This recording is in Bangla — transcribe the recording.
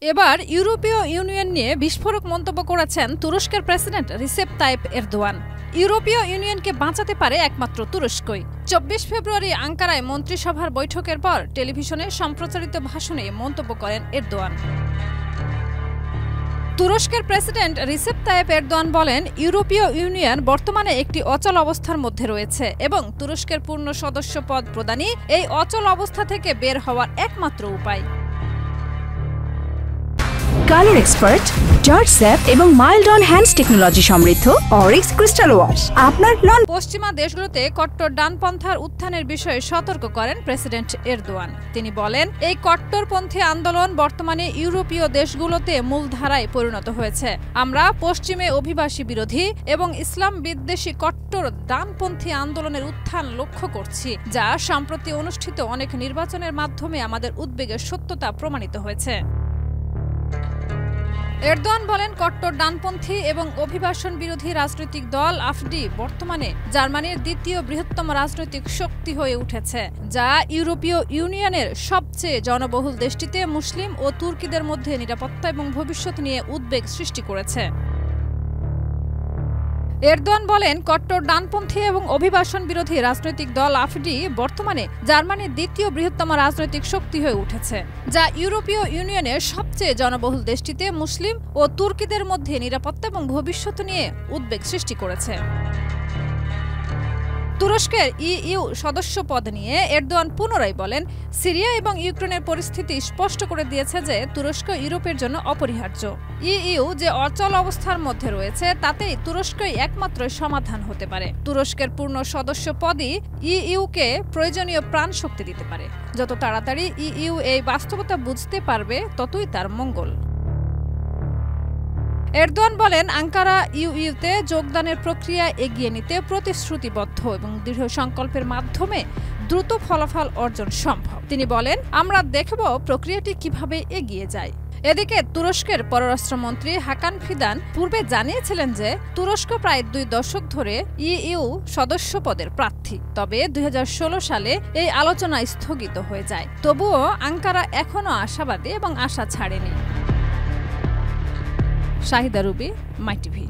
এবার ইউরোপীয় ইউনিয়ন নিয়ে বিস্ফোরক মন্তব্য করেছেন তুরস্কের প্রেসিডেন্ট রিসেপ তাইপ এরদোয়ান। ইউরোপীয় ইউনিয়নকে বাঁচাতে পারে একমাত্র তুরস্কই। ২৪ ফেব্রুয়ারি আঙ্কারায় মন্ত্রিসভার বৈঠকের পর টেলিভিশনে সম্প্রচারিত ভাষণে মন্তব্য করেন এরদোয়ান। তুরস্কের প্রেসিডেন্ট রিসেপ তাইপ এরদোয়ান বলেন, ইউরোপীয় ইউনিয়ন বর্তমানে একটি অচল অবস্থার মধ্যে রয়েছে এবং তুরস্কের পূর্ণ সদস্য পদ প্রদানই এই অচল অবস্থা থেকে বের হওয়ার একমাত্র উপায়। কালার এক্সপার্ট, জর্জ স্যাপ এবং মাইল্ড অন হ্যান্ডস টেকনোলজি সমৃদ্ধ অরিক্স ক্রিস্টাল ওয়াশ আপনার পশ্চিমা দেশগুলোতে কট্টর ডানপন্থার উত্থানের বিষয়ে সতর্ক করেন প্রেসিডেন্ট এরদোয়ান। তিনি বলেন, এই কট্টরপন্থী আন্দোলন বর্তমানে ইউরোপীয় দেশগুলোতে মূলধারায় পরিণত হয়েছে। আমরা পশ্চিমে অভিবাসী বিরোধী এবং ইসলাম বিদ্বেষী কট্টর ডানপন্থী আন্দোলনের উত্থান লক্ষ্য করছি, যা সম্প্রতি অনুষ্ঠিত অনেক নির্বাচনের মাধ্যমে আমাদের উদ্বেগের সত্যতা প্রমাণিত হয়েছে। এরদোয়ান বলেন, কট্টর ডানপন্থী এবং অভিবাসন বিরোধী রাজনৈতিক দল আফডি বর্তমানে জার্মানির দ্বিতীয় বৃহত্তম রাজনৈতিক শক্তি হয়ে উঠেছে, যা ইউরোপীয় ইউনিয়নের সবচেয়ে জনবহুল দেশটিতে মুসলিম ও তুর্কিদের মধ্যে নিরাপত্তা এবং ভবিষ্যৎ নিয়ে উদ্বেগ সৃষ্টি করেছে। এরদোয়ান বলেন, কট্টর ডানপন্থী এবং অভিবাসন বিরোধী রাজনৈতিক দল আফডি বর্তমানে জার্মানির দ্বিতীয় বৃহত্তম রাজনৈতিক শক্তি হয়ে উঠেছে, যা ইউরোপীয় ইউনিয়নের সবচেয়ে জনবহুল দেশটিতে মুসলিম ও তুর্কিদের মধ্যে নিরাপত্তা এবং ভবিষ্যৎ নিয়ে উদ্বেগ সৃষ্টি করেছে। তুরস্কের ইইউ সদস্য পদ নিয়ে এরদোয়ান পুনরায় বলেন, সিরিয়া এবং ইউক্রেনের পরিস্থিতি স্পষ্ট করে দিয়েছে যে তুরস্ক ইউরোপের জন্য অপরিহার্য। ইইউ যে অচল অবস্থার মধ্যে রয়েছে তাতেই তুরস্কই একমাত্র সমাধান হতে পারে। তুরস্কের পূর্ণ সদস্য পদই ইইউকে প্রয়োজনীয় প্রাণ শক্তি দিতে পারে। যত তাড়াতাড়ি ইইউ এই বাস্তবতা বুঝতে পারবে ততই তার মঙ্গল। এরদোয়ান বলেন, আঙ্কারা ইউইউতে যোগদানের প্রক্রিয়া এগিয়ে নিতে প্রতিশ্রুতিবদ্ধ এবং দৃঢ় সংকল্পের মাধ্যমে দ্রুত ফলাফল অর্জন সম্ভব। তিনি বলেন, আমরা দেখব প্রক্রিয়াটি কিভাবে এগিয়ে যায়। এদিকে তুরস্কের পররাষ্ট্রমন্ত্রী হাকান ফিদান পূর্বে জানিয়েছিলেন যে তুরস্ক প্রায় ২ দশক ধরে ইইউ সদস্য পদের প্রার্থী। তবে ২০১৬ সালে এই আলোচনা স্থগিত হয়ে যায়। তবুও আঙ্কারা এখনও আশাবাদী এবং আশা ছাড়েনি। শাহিদা রুবি, মাই টিভি।